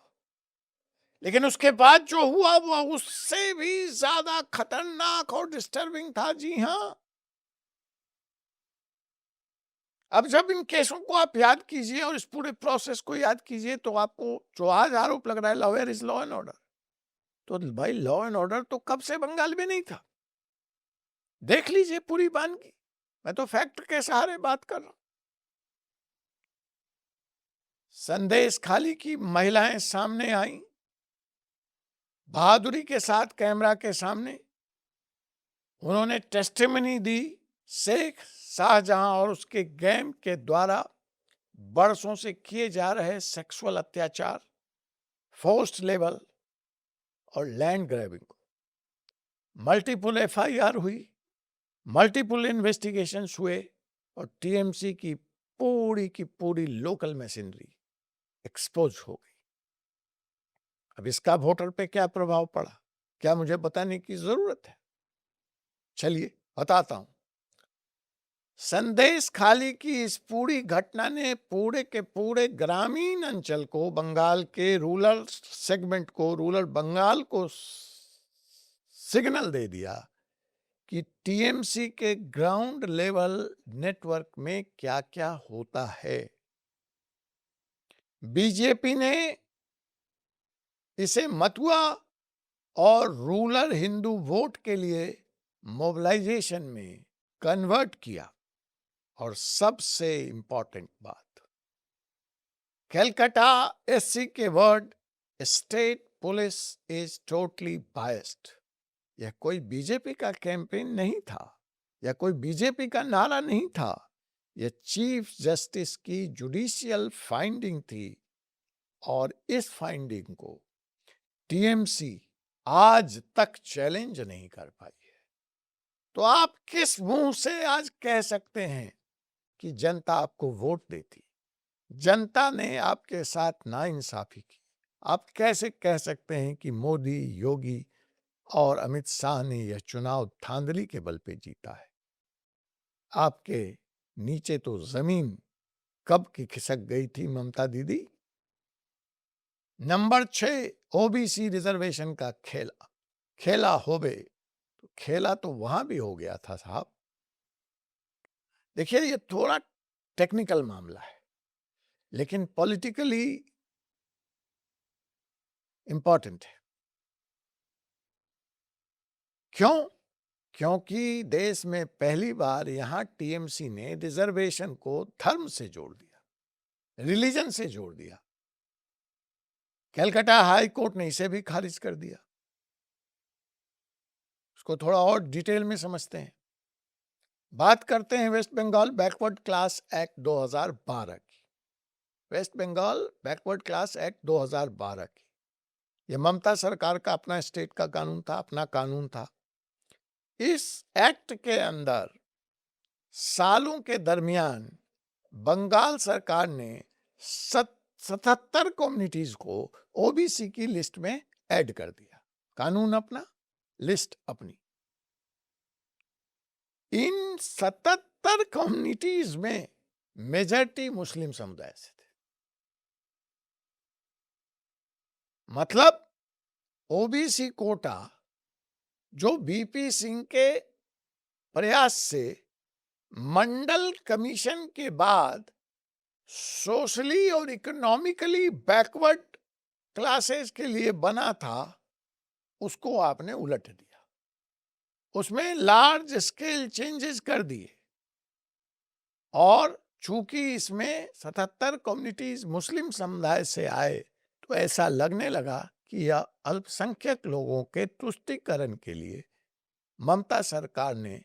लेकिन उसके बाद जो हुआ वह उससे भी ज्यादा खतरनाक और डिस्टर्बिंग था। जी हां, अब जब इन केसों को आप याद कीजिए और इस पूरे प्रोसेस को याद कीजिए तो आपको जो आज आरोप लग रहा है where is law and order, तो भाई लॉ एंड ऑर्डर तो कब से बंगाल में नहीं था। देख लीजिए पूरी बानगी, मैं तो फैक्ट के सहारे बात कर रहा हूं। संदेश खाली की महिलाएं सामने आई, बहादुरी के साथ कैमरा के सामने उन्होंने टेस्टिमनी दी। शेख शाहजहां और उसके गैंग के द्वारा बरसों से किए जा रहे सेक्सुअल अत्याचार, फोर्स्ड लेबर और लैंड ग्रैबिंग को मल्टीपल एफआईआर हुई, मल्टीपल इन्वेस्टिगेशंस हुए और टीएमसी की पूरी लोकल मशीनरी एक्सपोज हो गई। अब इसका वोटर पे क्या प्रभाव पड़ा, क्या मुझे बताने की जरूरत है? चलिए बताता हूं। संदेश खाली की इस पूरी घटना ने पूरे के पूरे ग्रामीण अंचल को, बंगाल के रूरल सेगमेंट को, रूरल बंगाल को सिग्नल दे दिया कि टीएमसी के ग्राउंड लेवल नेटवर्क में क्या क्या होता है। बीजेपी ने इसे मतुआ और रूरल हिंदू वोट के लिए मोबिलाइजेशन में कन्वर्ट किया। और सबसे इंपॉर्टेंट बात, कलकत्ता एससी के word state police is totally biased, यह कोई बीजेपी का कैंपेन नहीं था, यह कोई बीजेपी का नारा नहीं था, यह चीफ जस्टिस की जुडिशियल फाइंडिंग थी। और इस फाइंडिंग को टीएमसी आज तक चैलेंज नहीं कर पाई है। तो आप किस मुंह से आज कह सकते हैं कि जनता आपको वोट देती? जनता ने आपके साथ नाइंसाफी की। आप कैसे कह सकते हैं कि मोदी, योगी और अमित शाह ने यह चुनाव धांधली के बल पे जीता है? आपके नीचे तो जमीन कब की खिसक गई थी ममता दीदी। नंबर 6, ओबीसी रिजर्वेशन का खेला होवे, तो खेला तो वहां भी हो गया था साहब। देखिए ये थोड़ा टेक्निकल मामला है लेकिन पॉलिटिकली इंपॉर्टेंट है। क्यों? क्योंकि देश में पहली बार यहां टीएमसी ने रिजर्वेशन को धर्म से जोड़ दिया, रिलीजन से जोड़ दिया। कलकत्ता हाई कोर्ट ने इसे भी खारिज कर दिया। उसको थोड़ा और डिटेल में समझते हैं। बात करते हैं West Bengal Backward Class Act 2012 की। West Bengal Backward Class Act 2012 की, यह ममता सरकार का अपना स्टेट का कानून था, अपना कानून था। इस एक्ट के अंदर सालों के दरमियान बंगाल सरकार ने 77 कम्युनिटीज को ओबीसी की लिस्ट में ऐड कर दिया। कानून अपना, लिस्ट अपनी। इन 77 कम्युनिटीज में मेजॉरिटी मुस्लिम समुदाय से थे। मतलब ओबीसी कोटा जो बीपी सिंह के प्रयास से मंडल कमीशन के बाद सोशली और इकोनॉमिकली बैकवर्ड क्लासेस के लिए बना था, उसको आपने उलट दिया, उसमें लार्ज स्केल चेंजेस कर दिए। और चूंकि इसमें 77 कम्युनिटीज मुस्लिम समुदाय से आए, तो ऐसा लगने लगा कि यह अल्पसंख्यक लोगों के तुष्टीकरण के लिए ममता सरकार ने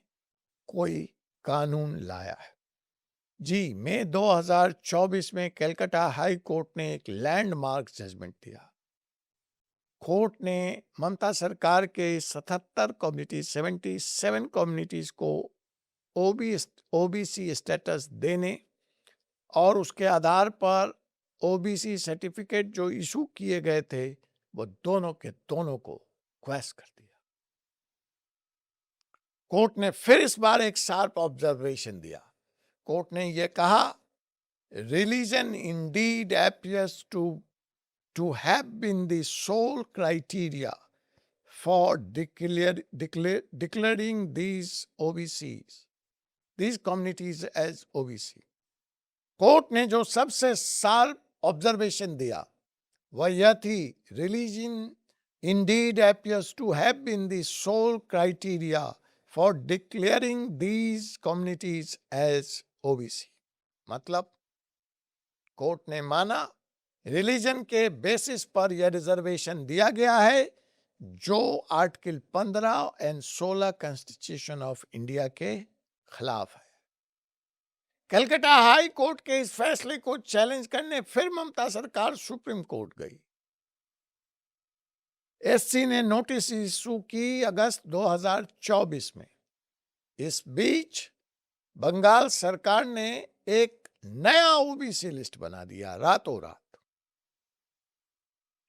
कोई कानून लाया है। जी, मई 2024 में कलकत्ता हाई कोर्ट ने एक लैंडमार्क जजमेंट दिया। कोर्ट ने ममता सरकार के 77 कम्युनिटीज 77 कम्युनिटीज को ओबीसी स्टेटस देने और उसके आधार पर ओबीसी सर्टिफिकेट जो इशू किए गए थे, वो दोनों के दोनों को क्वैश कर दिया। कोर्ट ने फिर इस बार एक शार्प ऑब्जर्वेशन दिया। कोर्ट ने यह कहा, religion Indeed appears to have been the sole criteria for declaring these communities as OBC. Court ने जो सबसे शार्प ऑब्जर्वेशन दिया वह यह थी, religion indeed appears to have been the sole criteria for declaring these communities as OBC. मतलब court ने माना रिलीजन के बेसिस पर यह रिजर्वेशन दिया गया है जो article 15 and 16 constitution of India के खिलाफ है। कलकत्ता हाई कोर्ट के इस फैसले को चैलेंज करने फिर ममता सरकार सुप्रीम कोर्ट गई। एससी ने नोटिस इशू की अगस्त 2024 में। इस बीच बंगाल सरकार ने एक नया ओबीसी लिस्ट बना दिया रातों रात,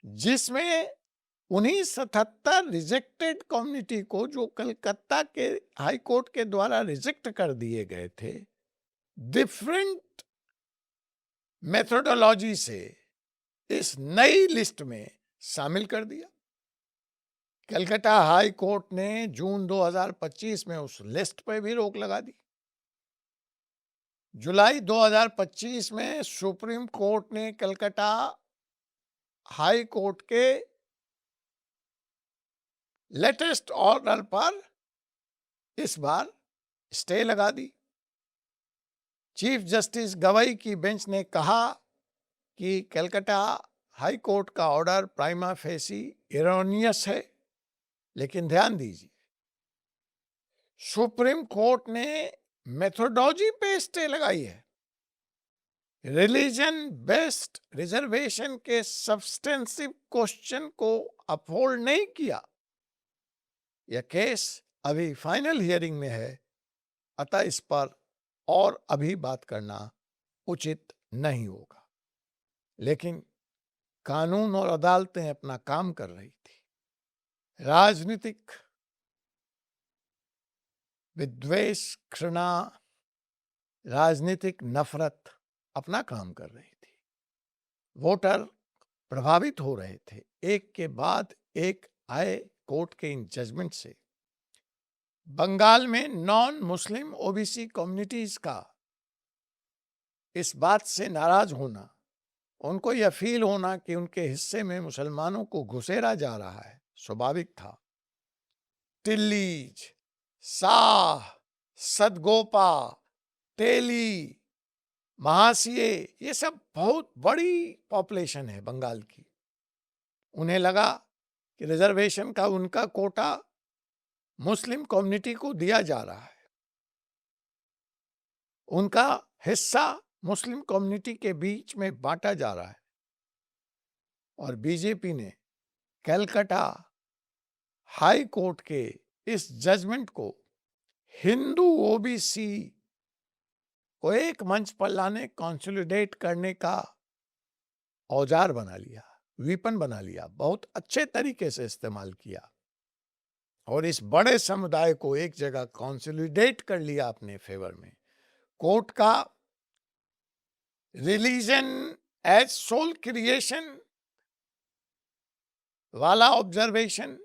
जिसमें उन्हीं 77 रिजेक्टेड कम्युनिटी को जो कलकत्ता के हाई कोर्ट के द्वारा रिजेक्ट कर दिए गए थे, डिफरेंट मेथोडोलॉजी से इस नई लिस्ट में शामिल कर दिया। कलकत्ता हाई कोर्ट ने जून 2025 में उस लिस्ट पर भी रोक लगा दी। जुलाई 2025 में सुप्रीम कोर्ट ने कलकत्ता हाई कोर्ट के लेटेस्ट ऑर्डर पर इस बार स्टे लगा दी। चीफ जस्टिस गवई की बेंच ने कहा कि कलकत्ता हाई कोर्ट का ऑर्डर प्राइमा फेसी एरोनियस है, लेकिन ध्यान दीजिए, सुप्रीम कोर्ट ने मेथोडोलॉजी पे स्टे लगाई है, रिलीजन बेस्ड रिजर्वेशन के सब्सटेंसिव क्वेश्चन को अपहोल्ड नहीं किया। यह केस अभी फाइनल हियरिंग में है, अतः इस पर और अभी बात करना उचित नहीं होगा। लेकिन कानून और अदालतें अपना काम कर रही थी। राजनीतिक विद्वेष, घृणा, राजनीतिक नफरत अपना काम कर रही थी। वोटर प्रभावित हो रहे थे। एक के बाद एक आए कोर्ट के इन जजमेंट से। बंगाल में नॉन मुस्लिम ओबीसी कम्युनिटीज का इस बात से नाराज होना, उनको यह फील होना कि उनके हिस्से में मुसलमानों को घुसेरा जा रहा है, स्वाभाविक था। टिल्लीज, साह, सदगोपा, तेली, महासिए, ये सब बहुत बड़ी पॉपुलेशन है बंगाल की। उन्हें लगा कि रिजर्वेशन का उनका कोटा मुस्लिम कम्युनिटी को दिया जा रहा है, उनका हिस्सा मुस्लिम कम्युनिटी के बीच में बांटा जा रहा है। और बीजेपी ने कलकत्ता हाई कोर्ट के इस जजमेंट को हिंदू ओबीसी को एक मंच पर लाने, कंसोलिडेट करने का औजार बना लिया, वीपन बना लिया, बहुत अच्छे तरीके से इस्तेमाल किया और इस बड़े समुदाय को एक जगह कंसोलिडेट कर लिया अपने फेवर में। कोर्ट का रिलीजन एज सोल क्रिएशन वाला ऑब्जर्वेशन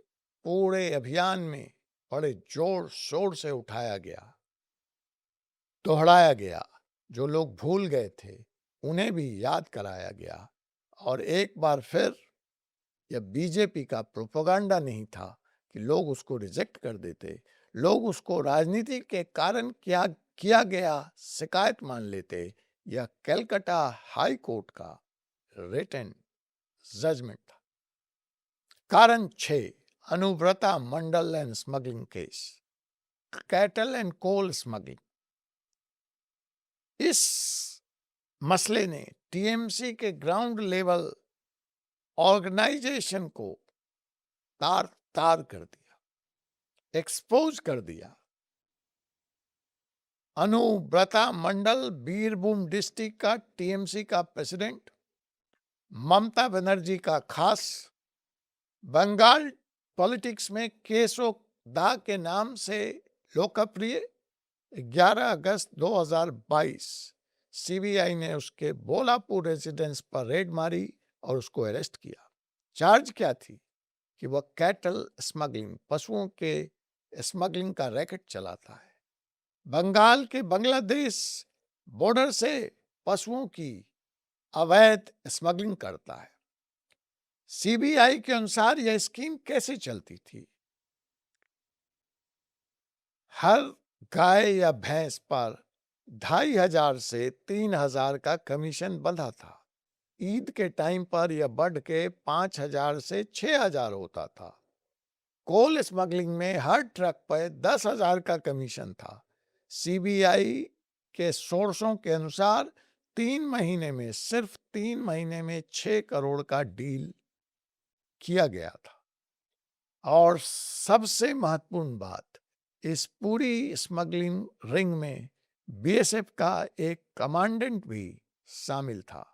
पूरे अभियान में बड़े जोर शोर से उठाया गया। दोहराया गया। जो लोग भूल गए थे उन्हें भी याद कराया गया। और एक बार फिर यह बीजेपी का प्रोपेगेंडा नहीं था कि लोग उसको रिजेक्ट कर देते, लोग उसको राजनीति के कारण क्या किया गया शिकायत मान लेते। यह कलकत्ता हाई कोर्ट का रिटन जजमेंट था। कारण 6, Anubrata Mondal and smuggling case, cattle and coal smuggling. इस मसले ने टीएमसी के ग्राउंड लेवल ऑर्गेनाइजेशन को तार तार कर दिया, एक्सपोज कर दिया। अनुव्रता मंडल बीरभूम डिस्ट्रिक्ट का टीएमसी का प्रेसिडेंट, ममता बनर्जी का खास, बंगाल पॉलिटिक्स में केशव दा के नाम से लोकप्रिय। 11 अगस्त 2022 सीबीआई ने उसके बोलापुर रेजिडेंस पर रेड मारी और उसको अरेस्ट किया। चार्ज क्या थी कि वह कैटल स्मगलिंग, पशुओं के स्मगलिंग का रैकेट चलाता है। बंगाल के बांग्लादेश बॉर्डर से पशुओं की अवैध स्मगलिंग करता है। सीबीआई के अनुसार यह स्कीम कैसे चलती थी? हर गाय या भैंस पर 2500 से 3000 का कमीशन बंधा था। ईद के टाइम पर यह बढ़ के 5000 से 6000 होता था। कोल स्मगलिंग में हर ट्रक पर 10,000 का कमीशन था। सीबीआई के सोर्सों के अनुसार 3 महीने में 6 करोड़ का डील किया गया था। और सबसे महत्वपूर्ण बात, इस पूरी स्मगलिंग रिंग में बीएसएफ का एक कमांडेंट भी शामिल था।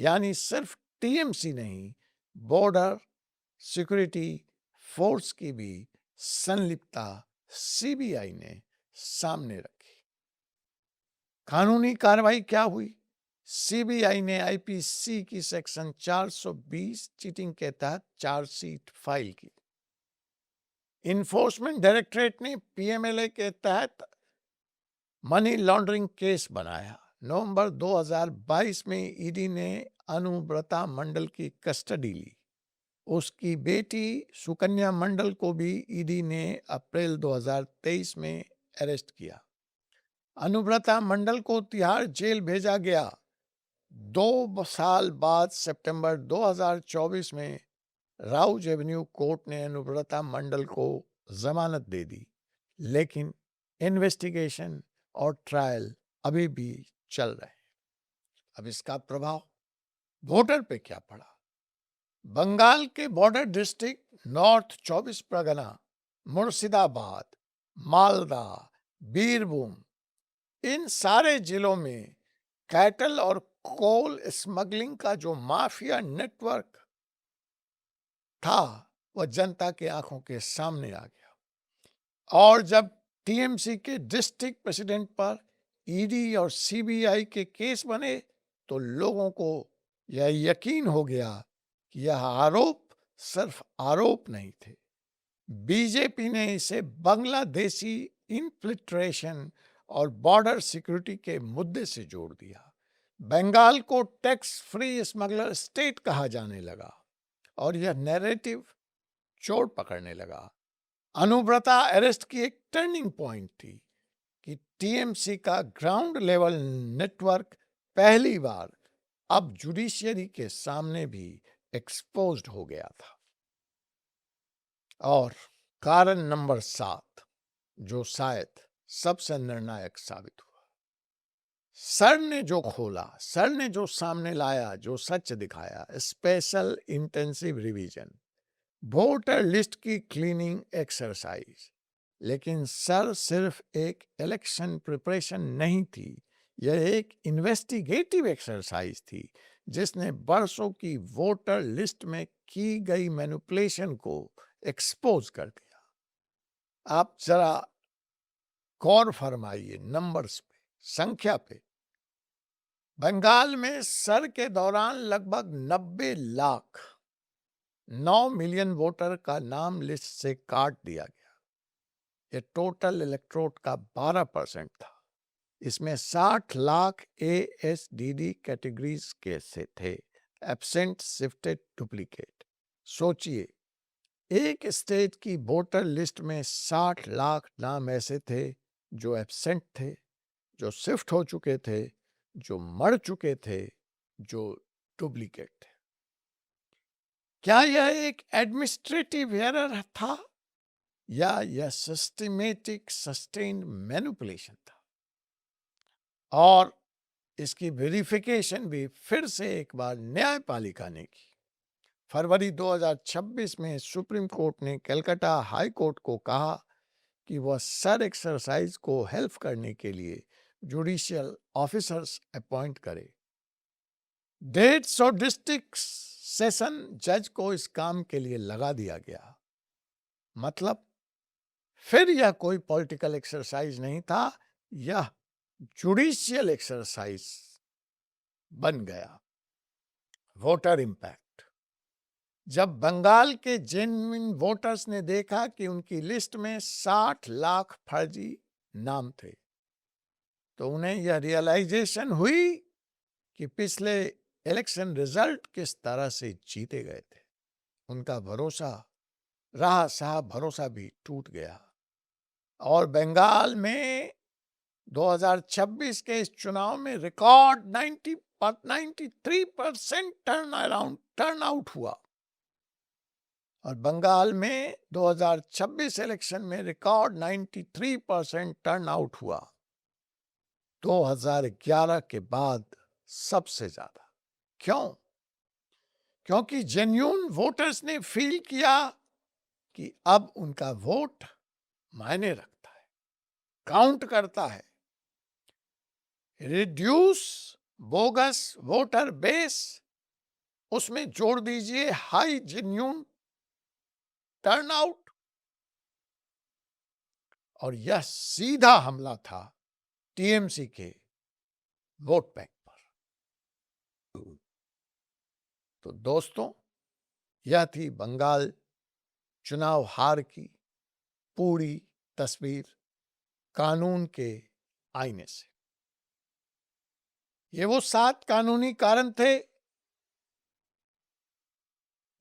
यानी सिर्फ टीएमसी नहीं, बॉर्डर सिक्योरिटी फोर्स की भी संलिप्तता सीबीआई ने सामने रखी। कानूनी कार्रवाई क्या हुई? सीबीआई ने आईपीसी की सेक्शन 420 चीटिंग के तहत चार्जशीट फाइल की। इन्फोर्समेंट डायरेक्टरेट ने पीएमएलए के तहत मनी लॉन्ड्रिंग केस बनाया। नवंबर 2022 में ईडी ने अनुव्रता मंडल की कस्टडी ली। उसकी बेटी सुकन्या मंडल को भी ईडी ने अप्रैल 2023 में अरेस्ट किया। अनुव्रता मंडल को तिहाड़ जेल भेजा गया। 2 साल बाद सितंबर 2024 में राउज एवेन्यू कोर्ट ने अनुव्रता मंडल को जमानत दे दी, लेकिन इन्वेस्टिगेशन और ट्रायल अभी भी चल रहे हैं। अब इसका प्रभाव वोटर पे क्या पड़ा? बंगाल के border district north 24 Parganas, Murshidabad, Malda, Birbhum, इन सारे जिलों में कैटल और कोल स्मगलिंग का जो माफिया नेटवर्क था वह जनता के आंखों के सामने आ गया। और जब टीएमसी के डिस्ट्रिक्ट प्रेसिडेंट पर ईडी और सीबीआई के केस बने तो लोगों को यह यकीन हो गया कि यह आरोप सिर्फ आरोप नहीं थे। बीजेपी ने इसे बांग्लादेशी इन्फिल्ट्रेशन और बॉर्डर सिक्योरिटी के मुद्दे से जोड़ दिया। बंगाल को टैक्स फ्री स्मगलर स्टेट कहा जाने लगा और यह नैरेटिव चोट पकड़ने लगा। अनुव्रता अरेस्ट की एक टर्निंग पॉइंट थी कि टीएमसी का ग्राउंड लेवल नेटवर्क पहली बार अब जुडिशियरी के सामने भी एक्सपोज्ड हो गया था। और कारण नंबर 7, जो शायद सबसे निर्णायक साबित हुआ, सर ने जो खोला, सर ने जो सामने लाया, जो सच दिखाया, special intensive revision, voter list की क्लीनिंग एक्सरसाइज। लेकिन सर सिर्फ एक इलेक्शन प्रिपरेशन नहीं थी, यह एक इन्वेस्टिगेटिव एक्सरसाइज थी जिसने बरसों की वोटर लिस्ट में की गई मैनिपुलेशन को एक्सपोज कर दिया। आप जरा गौर फरमाइए नंबर्स पे, संख्या पे। बंगाल में सर के दौरान लगभग 90 लाख 9 मिलियन वोटर का नाम लिस्ट से काट दिया गया। यह टोटल इलेक्टोरेट का 12% था। इसमें 60 लाख ASDD कैटेगरीज के से थे, एब्सेंट, शिफ्टेड, डुप्लीकेट। सोचिए, एक स्टेट की वोटर लिस्ट में 60 लाख नाम ऐसे थे जो एब्सेंट थे, जो शिफ्ट हो चुके थे, जो मर चुके थे, जो डुप्लीकेट थे। क्या यह एक एडमिनिस्ट्रेटिव एरर था या यह सिस्टमेटिक सस्टेन्ड मैनिपुलेशन था? और इसकी वेरिफिकेशन भी फिर से एक बार न्यायपालिका ने की। फरवरी 2026 में सुप्रीम कोर्ट ने कलकत्ता हाई कोर्ट को कहा कि वह सर एक्सरसाइज को हेल्प करने के लिए जुडिशियल ऑफिसर्स अपॉइंट करे। 150 डिस्ट्रिक्ट सेशन जज को इस काम के लिए लगा दिया गया। मतलब फिर यह कोई पॉलिटिकल एक्सरसाइज नहीं था, यह जुडिशियल एक्सरसाइज बन गया। Voter impact. जब बंगाल के जेन्युइन वोटर्स ने देखा कि उनकी लिस्ट में 60 लाख फर्जी नाम थे, तो उन्हें यह रियलाइजेशन हुई कि पिछले इलेक्शन रिजल्ट किस तरह से जीते गए थे। उनका भरोसा रहा साहब, भरोसा भी टूट गया। और बंगाल में 2026 के इस चुनाव में रिकॉर्ड 93% टर्न आउट हुआ। और बंगाल में 2026 इलेक्शन में रिकॉर्ड 93% टर्न आउट हुआ। 2011 के बाद सबसे ज्यादा। क्यों? क्योंकि जेन्युइन वोटर्स ने फील किया कि अब उनका वोट मायने रखता है, काउंट करता है। रिड्यूस बोगस वोटर बेस, उसमें जोड़ दीजिए हाई जेन्युइन टर्नआउट, और यह सीधा हमला था टीएमसी के वोट बैंक पर। तो दोस्तों, यह थी बंगाल चुनाव हार की पूरी तस्वीर कानून के आईने से। ये वो 7 कानूनी कारण थे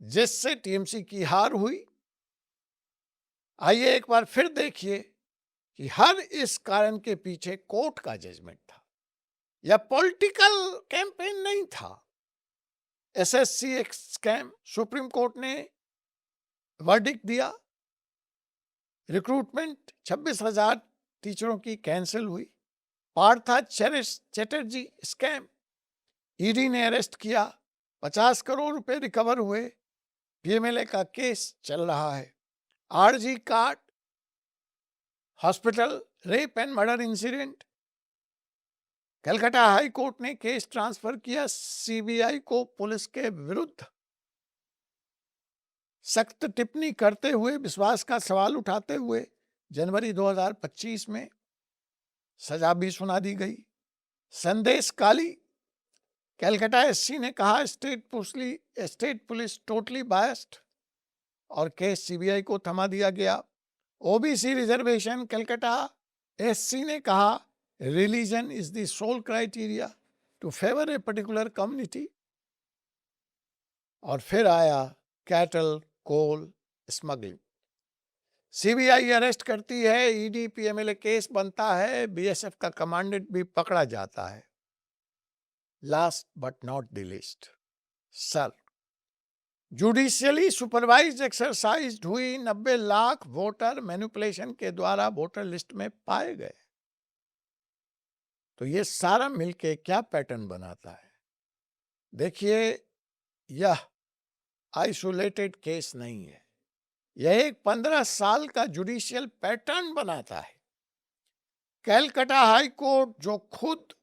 जिससे टीएमसी की हार हुई। आइए एक बार फिर देखिए कि हर इस कारण के पीछे कोर्ट का जजमेंट था, यह पॉलिटिकल कैंपेन नहीं था। एसएससी एक स्कैम, सुप्रीम कोर्ट ने वर्डिक्ट दिया। रिक्रूटमेंट 26,000 टीचरों की कैंसिल हुई। पार्था चैटर्जी स्कैम, ईडी ने अरेस्ट किया, 50 करोड़ रुपए रिकवर हुए। पीएमएलए का केस चल रहा है। RG Kar, hospital rape and murder incident, Calcutta high Court ने केस ट्रांसफर किया सीबीआई को। पुलिस के विरुद्ध सख्त टिप्पणी करते हुए, विश्वास का सवाल उठाते हुए जनवरी 2025 में सजा भी सुना दी गई। संदेश काली, कलकत्ता एससी ने कहा स्टेट पुलिस टोटली बायस्ड, और केस सीबीआई को थमा दिया गया। ओबीसी रिजर्वेशन, कलकत्ता एससी ने कहा religion is the sole criteria to favour a particular community. और फिर आया cattle coal smuggling, CBI arrest करती है, ईडी पीएमएलए केस बनता है, बीएसएफ का कमांडेंट भी पकड़ा जाता है। Last but not the least, sir, judicially supervised exercise हुई 90 लाख वोटर मैनिपुलेशन के द्वारा वोटर लिस्ट में पाए गए। तो ये सारा मिलके क्या पैटर्न बनाता है? देखिए, यह आइसोलेटेड केस नहीं है, यह एक 15 साल का जुडिशियल पैटर्न बनाता है। कलकत्ता हाई कोर्ट, जो खुद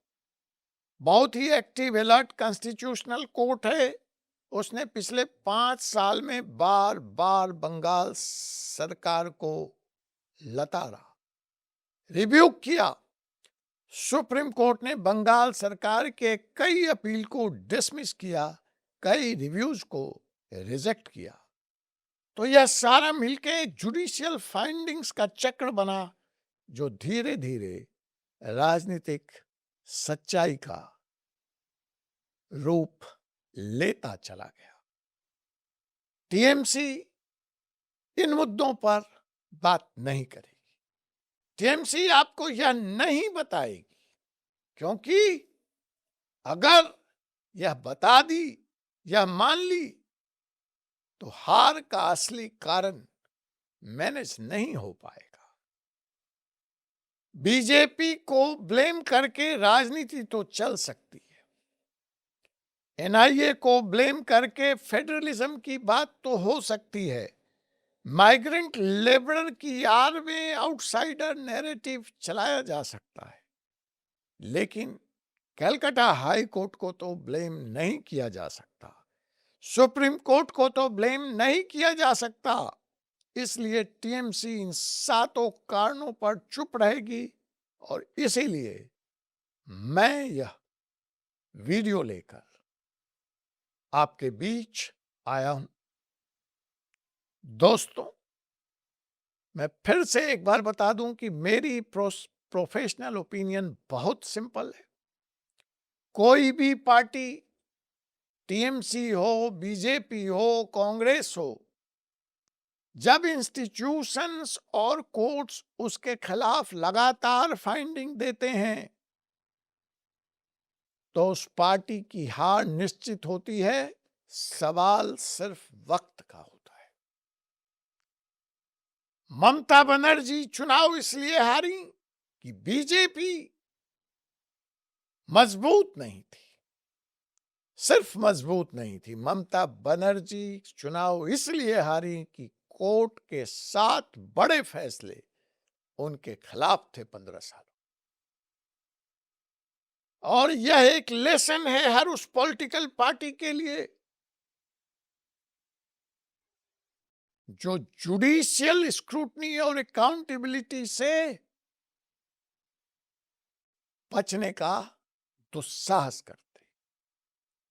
बहुत ही एक्टिव अलर्ट कॉन्स्टिट्यूशनल कोर्ट है, उसने पिछले 5 साल में बार बार बंगाल सरकार को लताड़ा, रिव्यू किया। सुप्रीम कोर्ट ने बंगाल सरकार के कई अपील को डिसमिस किया, कई रिव्यूज को रिजेक्ट किया। तो यह सारा मिलके एक जुडिशियल फाइंडिंग्स का चक्र बना, जो धीरे धीरे राजनीतिक सच्चाई का रूप लेता चला गया। टीएमसी इन मुद्दों पर बात नहीं करेगी। टीएमसी आपको यह नहीं बताएगी, क्योंकि अगर यह बता दी, यह मान ली, तो हार का असली कारण मैनेज नहीं हो पाएगा। बीजेपी को ब्लेम करके राजनीति तो चल सकती है, एनआईए को ब्लेम करके फेडरलिज्म की बात तो हो सकती है, माइग्रेंट लेबर की आड़ में आउटसाइडर नैरेटिव चलाया जा सकता है, लेकिन कलकत्ता हाई कोर्ट को तो ब्लेम नहीं किया जा सकता, सुप्रीम कोर्ट को तो ब्लेम नहीं किया जा सकता। इसलिए टीएमसी इन सातों कारणों पर चुप रहेगी और इसीलिए मैं यह वीडियो लेकर आपके बीच आया हूं। दोस्तों, मैं फिर से एक बार बता दूं कि मेरी प्रोफेशनल ओपिनियन बहुत सिंपल है। कोई भी पार्टी, टीएमसी हो, बीजेपी हो, कांग्रेस हो, जब इंस्टीट्यूशंस और कोर्ट्स उसके खिलाफ लगातार फाइंडिंग देते हैं, तो उस पार्टी की हार निश्चित होती है। सवाल सिर्फ वक्त का होता है। ममता बनर्जी चुनाव इसलिए हारी कि बीजेपी मजबूत नहीं थी। सिर्फ मजबूत नहीं थी, ममता बनर्जी चुनाव इसलिए हारी कि कोर्ट के 7 बड़े फैसले उनके खिलाफ थे 15 साल। और यह एक लेसन है हर उस पॉलिटिकल पार्टी के लिए जो जुडिशियल स्क्रूटनी और अकाउंटेबिलिटी से बचने का दुस्साहस करते।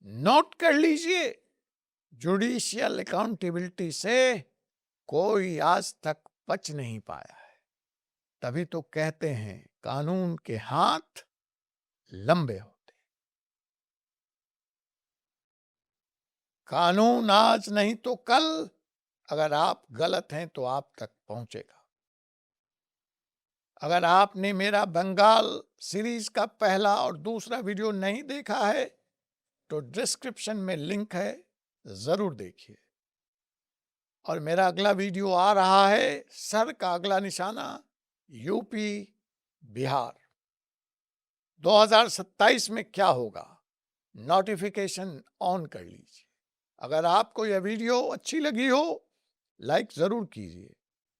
नोट कर लीजिए, जुडिशियल अकाउंटेबिलिटी से कोई आज तक बच नहीं पाया है। तभी तो कहते हैं कानून के हाथ लंबे होते। कानून आज नहीं तो कल अगर आप गलत हैं तो आप तक पहुंचेगा। अगर आपने मेरा बंगाल सीरीज का पहला और दूसरा वीडियो नहीं देखा है तो डिस्क्रिप्शन में लिंक है, जरूर देखिए। और मेरा अगला वीडियो आ रहा है, सर का अगला निशाना यूपी बिहार 2027 में क्या होगा, नोटिफिकेशन ऑन कर लीजिए। अगर आपको यह वीडियो अच्छी लगी हो, लाइक जरूर कीजिए,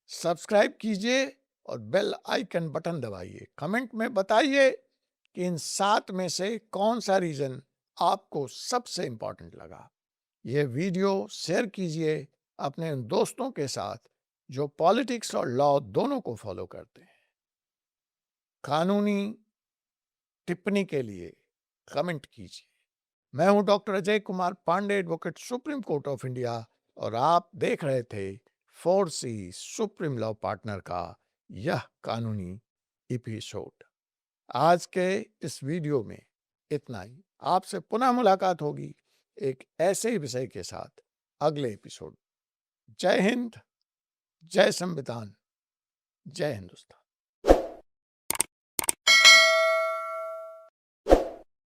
सब्सक्राइब कीजिए और बेल आइकन बटन दबाइए। कमेंट में बताइए कि इन 7 में से कौन सा रीजन आपको सबसे इंपॉर्टेंट लगा। यह वीडियो शेयर कीजिए अपने उन दोस्तों के साथ जो पॉलिटिक्स और लॉ दोनों को फॉलो करते हैं। कानूनी टिप्पणी के लिए कमेंट कीजिए। मैं हूं doctor Ajay Kumar Pandey, advocate, Supreme Court of India, और आप देख रहे थे 4C सुप्रीम लॉ पार्टनर का यह कानूनी एपिसोड। आज के इस वीडियो में इतना ही। आपसे पुनः मुलाकात होगी एक ऐसे ही विषय के साथ अगले एपिसोड। जय हिंद, जय संविधान, जय हिंदुस्तान।